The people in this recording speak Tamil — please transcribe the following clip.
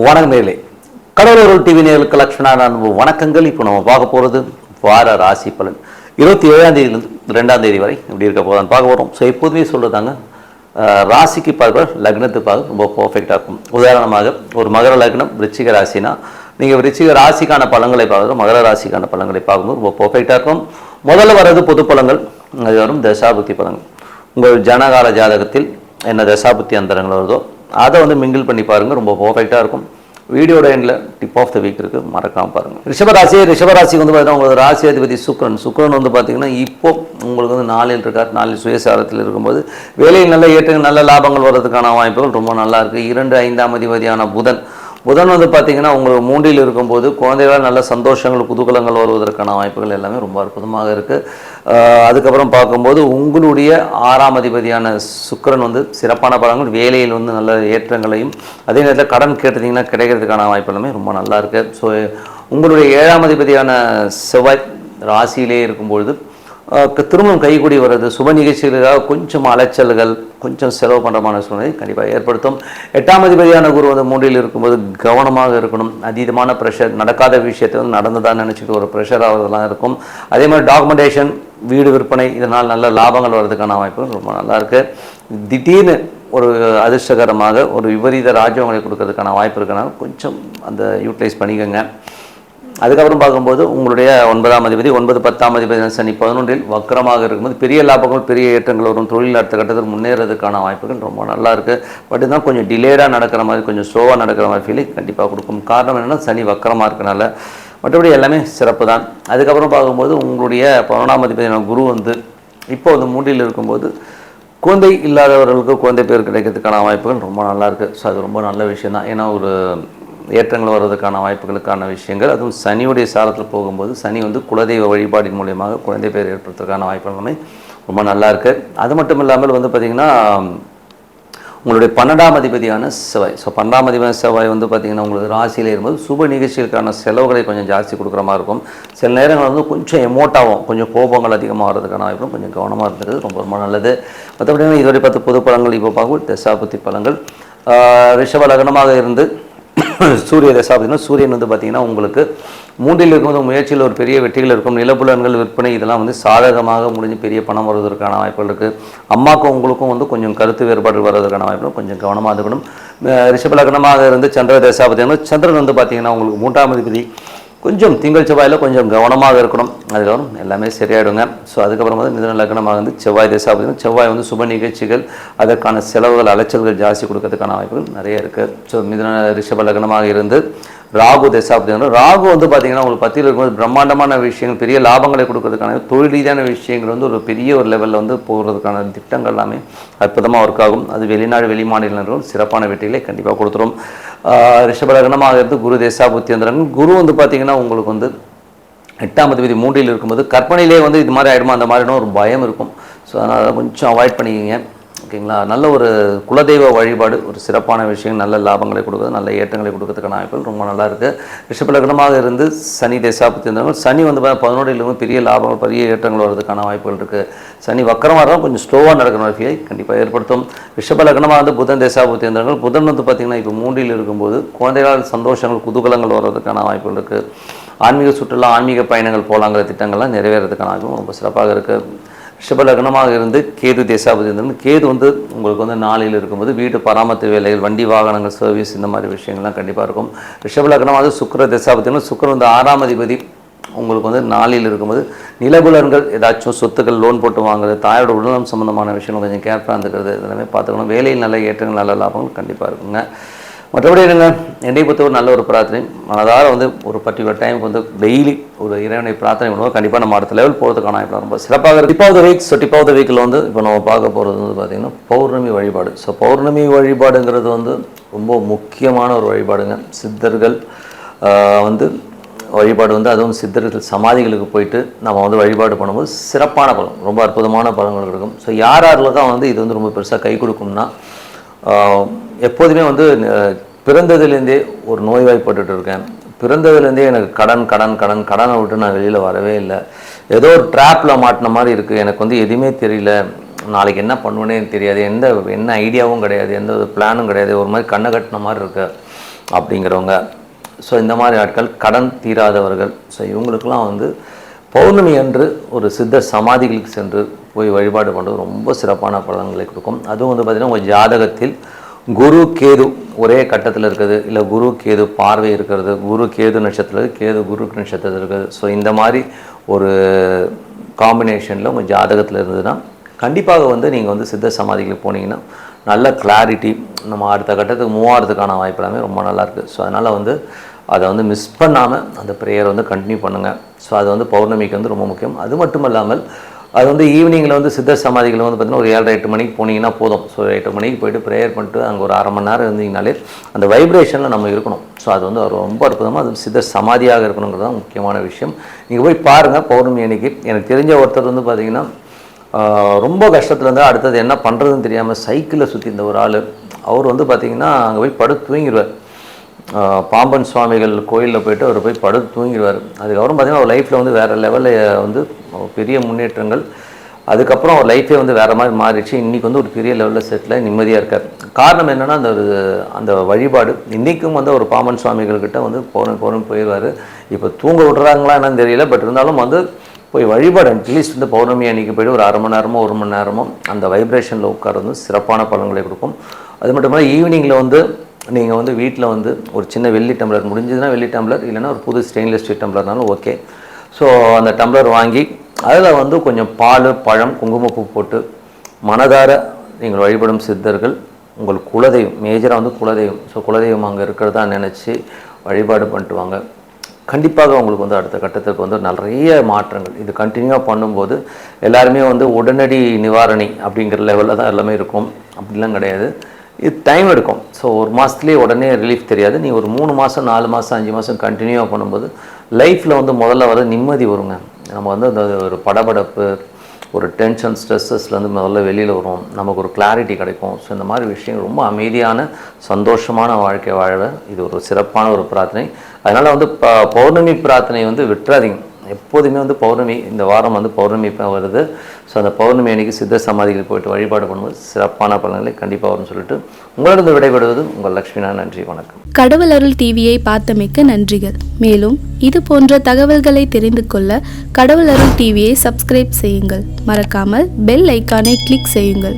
வணக்கம் நேயர்களே, கடலூர் டிவி நேயர்களுக்கு லட்சுமணா அன்பு வணக்கங்கள். இப்போ நம்ம பார்க்க போகிறது வார ராசி பலன் 27ஆம் தேதியிலிருந்து 2ஆம் தேதி வரை இப்படி இருக்க போதான்னு பார்க்க போகிறோம். ஸோ எப்போதுமே சொல்கிறதாங்க, ராசிக்கு பார்க்குற லக்னத்துக்கு பார்க்க ரொம்ப பர்ஃபெக்டாக இருக்கும். உதாரணமாக ஒரு மகர லக்னம் விருச்சிக ராசினா நீங்கள் விருச்சிக ராசிக்கான பலன்களை பார்க்குறோம், மகர ராசிக்கான பலன்களை பார்க்கும்போது ரொம்ப பர்ஃபெக்டாக இருக்கும். முதல்ல வர்றது பொது பலன்கள், அது வரும் தசாபுத்தி பலன்கள். உங்கள் ஜனகால ஜாதகத்தில் என்ன தசாபுத்தி அந்தரங்கள் வருதோ அதை வந்து மிங்கிள் பண்ணி பாருங்கள், ரொம்ப பர்ஃபெக்டாக இருக்கும். வீடியோட எண்டில் டிப் ஆஃப் த வீக் இருக்குது, மறக்காமல் பாருங்கள். ரிஷபராசிக்கு வந்து பார்த்தீங்கன்னா உங்களுக்கு ராசி அதிபதி சுக்கிரன் வந்து பார்த்தீங்கன்னா இப்போ உங்களுக்கு வந்து நாளில் இருக்கார். நாளில் சுயசாரத்தில் இருக்கும்போது வேலையில் நல்ல ஏற்றங்கள் நல்ல லாபங்கள் வர்றதுக்கான வாய்ப்புகள் ரொம்ப நல்லா இருக்குது. 2, 5ஆம் அதிபதியான புதன் வந்து பார்த்திங்கன்னா உங்களுக்கு 3ல் இருக்கும்போது குழந்தைகளால் நல்ல சந்தோஷங்கள் குதூகலங்கள் வருவதற்கான வாய்ப்புகள் எல்லாமே ரொம்ப அற்புதமாக இருக்குது. அதுக்கப்புறம் பார்க்கும்போது உங்களுடைய 6ஆம் அதிபதியான சுக்கிரன் வந்து சிறப்பான பலன்கள், வேலையில் வந்து நல்ல ஏற்றங்களையும் அதே நேரத்தில் கடன் கேட்டிங்கன்னா கிடைக்கிறதுக்கான வாய்ப்பு எல்லாமே ரொம்ப நல்லா இருக்குது. ஸோ உங்களுடைய 7ஆம் அதிபதியான செவ்வாய் ராசியிலே இருக்கும்பொழுது திருமணம் கைகூடி வர்றது, சுப நிகழ்ச்சிகளுக்காக கொஞ்சம் அலைச்சல்கள் கொஞ்சம் செலவு பண்ணுறமான சூழ்நிலை கண்டிப்பாக ஏற்படுத்தும். 8ஆம் அதிபதியான குரு வந்து 3ல் இருக்கும்போது கவனமாக இருக்கணும். அதீதமான ப்ரெஷர், நடக்காத விஷயத்தை வந்து நடந்ததான்னு நினச்சிட்டு ஒரு ப்ரெஷர் ஆகிறதுலாம் இருக்கும். அதே மாதிரி டாக்குமெண்டேஷன், வீடு விற்பனை, இதனால் நல்ல லாபங்கள் வர்றதுக்கான வாய்ப்புகள் ரொம்ப நல்லாயிருக்கு. திடீர்னு ஒரு அதிர்ஷ்டகரமாக ஒரு விபரீத ராஜ்யங்களை கொடுக்கறதுக்கான வாய்ப்பு இருக்கனால கொஞ்சம் அந்த யூட்டிலைஸ் பண்ணிக்கோங்க. அதுக்கப்புறம் பார்க்கும்போது உங்களுடைய 9ஆம் அதிபதி 9, 10ஆம் அதிபதி சனி 11ல் வக்கரமாக இருக்கும்போது பெரிய லாபங்கள் பெரிய ஏற்றங்கள் வரும். தொழில் அடுத்த கட்டத்தில் முன்னேறதுக்கான வாய்ப்புகள் ரொம்ப நல்லா இருக்குது. பட் இருந்தால் கொஞ்சம் டிலேடாக நடக்கிற மாதிரி, கொஞ்சம் ஸ்லோவாக நடக்கிற மாதிரி ஃபீலிங் கண்டிப்பாக கொடுக்கும். காரணம் என்னென்னா சனி வக்கரமாக இருக்கனால. மற்றபடி எல்லாமே சிறப்பு தான். அதுக்கப்புறம் பார்க்கும்போது உங்களுடைய 11ஆம் அதிபதியான குரு வந்து இப்போ வந்து 3ல் இருக்கும்போது குழந்தை இல்லாதவர்களுக்கு குழந்தை பேர் கிடைக்கிறதுக்கான வாய்ப்புகள் ரொம்ப நல்லாயிருக்கு. ஸோ அது ரொம்ப நல்ல விஷயம் தான். ஏன்னா ஒரு ஏற்றங்கள் வருவதற்கான வாய்ப்புகளுக்கான விஷயங்கள், அதுவும் சனியுடைய சாரத்தில் போகும்போது சனி வந்து குலதெய்வ வழிபாடின் மூலியமாக குழந்தை பேர் ஏற்படுத்துறதுக்கான வாய்ப்புகளுமே ரொம்ப நல்லா இருக்குது. அது மட்டும் இல்லாமல் வந்து பார்த்திங்கன்னா உங்களுடைய 12ஆம் அதிபதியான செவ்வாய், ஸோ 12ஆம் அதிபதியான செவ்வாய் வந்து பார்த்திங்கன்னா உங்களுக்கு ராசியில் இருக்கும்போது சுப நிகழ்ச்சிகளுக்கான செலவுகளை கொஞ்சம் ஜாஸ்தி கொடுக்குற மாதிரி இருக்கும். சில நேரங்கள் வந்து கொஞ்சம் எமோட்டாகும், கொஞ்சம் கோபங்கள் அதிகமாக வர்றதுக்கான வாய்ப்பும் கொஞ்சம் கவனமாக இருந்தது ரொம்ப ரொம்ப நல்லது. மற்றபடி இதுவரை 10 பொது பலன்கள் இப்போ பார்க்கும் தசாபுத்தி பலன்கள். ரிஷப லக்னமாக இருந்து சூரிய தசாபதினா சூரியன் வந்து பார்த்திங்கன்னா உங்களுக்கு 3ல் இருக்கும்போது முயற்சியில் ஒரு பெரிய வெற்றிகள் இருக்கும். நிலப்புலன்கள் விற்பனை இதெல்லாம் வந்து சாதகமாக முடிஞ்சு பெரிய பணம் வருவதற்கான வாய்ப்புகள் இருக்குது. அம்மாவுக்கும் உங்களுக்கும் வந்து கொஞ்சம் கருத்து வேறுபாடு வர்றதுக்கான வாய்ப்புகள் கொஞ்சம் கவனமாக இருக்கணும். ரிஷப லக்னமாக இருந்து சந்திர தசாபதினா சந்திரன் வந்து பார்த்திங்கன்னா உங்களுக்கு 3ஆம் அதிபதி கொஞ்சம் திங்கள் செவ்வாயில் கொஞ்சம் கவனமாக இருக்கணும். அதுக்கப்புறம் எல்லாமே சரியாயிடுங்க. ஸோ அதுக்கப்புறம் வந்து மிதுன லக்னமாக வந்து செவ்வாய் தசாபதி, செவ்வாய் வந்து சுப நிகழ்ச்சிகள் அதற்கான செலவுகள் அலைச்சல்கள் ஜாஸ்தி கொடுக்கறதுக்கான வாய்ப்புகள் நிறைய இருக்குது. ஸோ மிதுன ரிஷப லக்னமாக இருந்து ராகு தசாபதி, ராகு வந்து பார்த்திங்கன்னா உங்களுக்கு 10ல் இருக்கும்போது பிரம்மாண்டமான விஷயங்கள் பெரிய லாபங்களை கொடுக்கறதுக்கான தொழில் ரீதியான விஷயங்கள் வந்து ஒரு பெரிய ஒரு லெவலில் வந்து போகிறதுக்கான திட்டங்கள் எல்லாமே அற்புதமாக ஒர்க் ஆகும். அது வெளிநாடு வெளிமாநிலங்களும் சிறப்பான வெற்றிகளை கண்டிப்பாக கொடுத்துரும். ரிஷப லக்னமாக இருந்து குரு தசாபுத்தி அந்தரங்கள், குரு வந்து பார்த்திங்கன்னா உங்களுக்கு வந்து 8ஆம் அதிபதி 3ல் இருக்கும்போது கற்பனையிலே வந்து இது மாதிரி ஆகிடுமா அந்த மாதிரியான ஒரு பயம் இருக்கும். ஸோ அதனால் கொஞ்சம் அவாய்ட் பண்ணிக்கிங்க, ஓகேங்களா. நல்ல ஒரு குலதெய்வ வழிபாடு ஒரு சிறப்பான விஷயம், நல்ல லாபங்களை கொடுக்குறது, நல்ல ஏற்றங்களை கொடுக்கறதுக்கான வாய்ப்புகள் ரொம்ப நல்லா இருக்குது. ரிஷப லக்னமாக இருந்து சனி தசாபுத்தி இருந்தவங்க சனி வந்து 11ல் பெரிய லாபங்கள் பெரிய ஏற்றங்கள் வர்றதுக்கான வாய்ப்புகள் இருக்குது. சனி வக்கரமாக இருந்தால் கொஞ்சம் ஸ்லோவாக நடக்கிற வகையை கண்டிப்பாக ஏற்படுத்தும். ரிஷப லக்னமாக வந்து புதன் தசாபுத்தி இருந்தவர்கள், புதன் வந்து பார்த்திங்கன்னா இப்போ 3ல் இருக்கும்போது குழந்தைகளால் சந்தோஷங்கள் குதூகலங்கள் வர்றதுக்கான வாய்ப்புகள் இருக்குது. ஆன்மீக சுற்றுலா ஆன்மீக பயணங்கள் போகலாங்கிற திட்டங்கள்லாம் நிறைவேறதுக்கான வாய்ப்பும் ரொம்ப சிறப்பாக இருக்குது. ரிஷப லக்னமாக இருந்து கேது தசாபதி இருந்தது, கேது வந்து உங்களுக்கு வந்து 4ல் இருக்கும்போது வீட்டு பராமரிப்பு வேலைகள் வண்டி வாகனங்கள் சர்வீஸ் இந்த மாதிரி விஷயங்கள்லாம் கண்டிப்பாக இருக்கும். ரிஷப லக்னமாக சுக்கிர தசாபதினா சுக்கிரன் வந்து 6ஆம் அதிபதி உங்களுக்கு வந்து 4ல் இருக்கும்போது நிலபுலன்கள் ஏதாச்சும் சொத்துக்கள் லோன் போட்டு வாங்குறது, தாயோட உடல்நலம் சம்மந்தமான விஷயங்கள் கொஞ்சம் கேர்ஃபுல்லாக இருந்துக்கிறது இதெல்லாமே பார்த்துக்கணும். வேலையில் நல்ல ஏற்றங்கள் நல்ல லாபங்கள் கண்டிப்பாக இருக்குங்க. மற்றபடி என்னங்க, என்னை பொறுத்த ஒரு நல்ல ஒரு பிரார்த்தனை மனதார வந்து ஒரு பர்டிகுலர் டைமுக்கு வந்து டெய்லி ஒரு இறைவனை பிரார்த்தனை பண்ணுவோம். கண்டிப்பாக நம்ம அடுத்த லெவல் போகிறதுக்கான இப்போ ரொம்ப சிறப்பாக இருக்குது. Tip of the week. So tip of the வீக்கில் வந்து இப்போ நம்ம பார்க்க போகிறது வந்து பார்த்திங்கன்னா பௌர்ணமி வழிபாடு. ஸோ பௌர்ணமி வழிபாடுங்கிறது வந்து ரொம்ப முக்கியமான ஒரு வழிபாடுங்க. சித்தர்கள் வந்து வழிபாடு வந்து அதுவும் சித்தர்கள் சமாதிகளுக்கு போயிட்டு நம்ம வந்து வழிபாடு பண்ணும்போது சிறப்பான பலன், ரொம்ப அற்புதமான பலன்கள் இருக்கும். ஸோ யாரில் தான் வந்து இது வந்து ரொம்ப பெருசாக கை கொடுக்கும்னா, எப்போதுமே வந்து பிறந்ததுலேருந்தே ஒரு நோய்வாய்ப்பட்டு இருக்கேன், பிறந்ததுலேருந்தே எனக்கு கடனை விட்டு நான் வெளியில் வரவே இல்லை, ஏதோ ஒரு ட்ராப்பில் மாட்டின மாதிரி இருக்குது, எனக்கு வந்து எதுவுமே தெரியல, நாளைக்கு என்ன பண்ணுவேனே தெரியாது, என்ன ஐடியாவும் கிடையாது, எந்த ஒரு பிளானும் கிடையாது, ஒரு மாதிரி கண்ணை கட்டின மாதிரி இருக்குது, அப்படிங்கிறவங்க, ஸோ இந்த மாதிரி ஆட்கள், கடன் தீராதவர்கள், ஸோ இவங்களுக்கெல்லாம் வந்து பௌர்ணமி அன்று ஒரு சித்த சமாதிகளுக்கு சென்று போய் வழிபாடு பண்ணுறது ரொம்ப சிறப்பான பலன்களை கொடுக்கும். அதுவும் வந்து பார்த்திங்கன்னா உங்கள் ஜாதகத்தில் குரு கேது ஒரே கட்டத்தில் இருக்குது, இல்லை குரு கேது பார்வை இருக்கிறது, குரு கேது நட்சத்திரம், கேது குரு நட்சத்திரத்தில் இருக்குது. ஸோ இந்த மாதிரி ஒரு காம்பினேஷனில் உங்கள் ஜாதகத்தில் இருந்ததுன்னா கண்டிப்பாக வந்து நீங்கள் வந்து சித்த சமாதிகளுக்கு போனீங்கன்னா நல்ல கிளாரிட்டி, நம்ம அடுத்த கட்டத்துக்கு மூவாகிறதுக்கான வாய்ப்பு எல்லாமே ரொம்ப நல்லாயிருக்கு. ஸோ அதனால் வந்து அதை வந்து மிஸ் பண்ணாமல் அந்த ப்ரேயர் வந்து கண்டினியூ பண்ணுங்கள். ஸோ அது வந்து பௌர்ணமிக்கு வந்து ரொம்ப முக்கியம். அது மட்டும் இல்லாமல் அது வந்து ஈவினிங்கில் வந்து சித்த சமாதிகள் வந்து பார்த்திங்கன்னா ஒரு 7-8 மணிக்கு போனீங்கன்னா போதும். ஸோ 8 மணிக்கு போய்ட்டு ப்ரேயர் பண்ணிட்டு அங்கே ஒரு அரை மணி நேரம் இருந்தீங்கனாலே அந்த வைப்ரேஷனில் நம்ம இருக்கணும். ஸோ அது வந்து ரொம்ப அற்புதமாக அது சித்த சமாதியாக இருக்கணுங்கிறது தான் முக்கியமான விஷயம். நீங்கள் போய் பாருங்கள் பௌர்ணமி அன்னைக்கு. எனக்கு தெரிஞ்ச ஒருத்தர் வந்து பார்த்திங்கன்னா ரொம்ப கஷ்டத்தில் இருந்தால் அடுத்தது என்ன பண்ணுறதுன்னு தெரியாமல் சைக்கிளில் சுற்றி இந்த ஒரு ஆள், அவர் வந்து பார்த்திங்கன்னா அங்கே போய் படுத்து தூங்கிடுவார். பாம்பன் சுவாமிகள் கோயிலில் போய்ட்டு அவர் போய் படுத்து தூங்கிடுவார். அதுக்கப்புறம் பார்த்திங்கன்னா அவர் லைஃப்பில் வந்து வேறு லெவலில் வந்து பெரிய முன்னேற்றங்கள், அதுக்கப்புறம் அவர் லைஃபே வந்து வேறு மாதிரி மாறிடுச்சு. இன்றைக்கி வந்து ஒரு பெரிய லெவலில் செட்டில் நிம்மதியாக இருக்கார். காரணம் என்னென்னா அந்த வழிபாடு. இன்றைக்கும் வந்து ஒரு பாம்பன் சுவாமிகள்கிட்ட வந்து பௌர்ணமி போயிடுவார். இப்போ தூங்க விட்றாங்களா என்னன்னு தெரியல, பட் இருந்தாலும் வந்து போய் வழிபாடு அட்லீஸ்ட் வந்து பௌர்ணமி அன்றைக்கி போய்ட்டு ஒரு அரை மணி நேரமோ 1 மணி நேரமோ அந்த வைப்ரேஷனில் உட்கார வந்து சிறப்பான பலன்களை கொடுக்கும். அது மட்டும் இல்லாமல் ஈவினிங்கில் வந்து நீங்கள் வந்து வீட்டில் வந்து ஒரு சின்ன வெள்ளி டம்ளர், முடிஞ்சதுன்னா வெள்ளி டம்ளர், இல்லைன்னா ஒரு புது ஸ்டெயின்லெஸ் ஸ்டீல் டம்ளர்னாலும் ஓகே. ஸோ அந்த டம்ளர் வாங்கி அதில் வந்து கொஞ்சம் பால், பழம், குங்குமப்பூ போட்டு மனதார நீங்கள் வழிபடும் சித்தர்கள் உங்கள் குலதெய்வம், மேஜராக வந்து குலதெய்வம், ஸோ குலதெய்வம் அங்கே இருக்கிறதா நினச்சி வழிபாடு பண்ணிட்டு வாங்க. கண்டிப்பாக உங்களுக்கு வந்து அடுத்த கட்டத்துக்கு வந்து நிறைய மாற்றங்கள். இது கண்டினியூவாக பண்ணும்போது எல்லாருமே வந்து உடனடி நிவாரணி அப்படிங்கிற லெவலில் தான் எல்லாமே இருக்கும். அப்படிலாம் கிடையாது, இது டைம் எடுக்கும். ஸோ ஒரு மாதத்துலேயே உடனே ரிலீஃப் தெரியாது. நீ ஒரு 3 மாதம் 4 மாதம் 5 மாதம் கண்டினியூவாக பண்ணும்போது லைஃப்பில் வந்து முதல்ல வர நிம்மதி வருங்க. நம்ம வந்து அந்த ஒரு படபடப்பு, ஒரு டென்ஷன், ஸ்ட்ரெஸ்ஸஸ்லேருந்து முதல்ல வெளியில் வரும், நமக்கு ஒரு கிளாரிட்டி கிடைக்கும். ஸோ இந்த மாதிரி விஷயங்கள் ரொம்ப அமைதியான சந்தோஷமான வாழ்க்கை வாழ இது ஒரு சிறப்பான ஒரு பிரார்த்தனை. அதனால் வந்து பௌர்ணமி பிரார்த்தனை வந்து விட்டுறாதீங்க. எப்போதுமே வந்து பௌர்ணமி, இந்த வாரம் வந்து பௌர்ணமி வருது. ஸோ அந்த பௌர்ணமி அன்றைக்கி சித்த சமாதிகள் போய்ட்டு வழிபாடு பண்ணும்போது சிறப்பான பலன்களை கண்டிப்பாக வரும்னு சொல்லிட்டு உங்களிடம் விடைபெறுவது உங்கள் லக்ஷ்மினா. நன்றி, வணக்கம். கடவுள் அருள் டிவியை பார்த்தமைக்க நன்றிகள். மேலும் இது போன்ற தகவல்களை தெரிந்து கொள்ள கடவுள் அருள் டிவியை சப்ஸ்கிரைப் செய்யுங்கள். மறக்காமல் பெல் ஐக்கானை கிளிக் செய்யுங்கள்.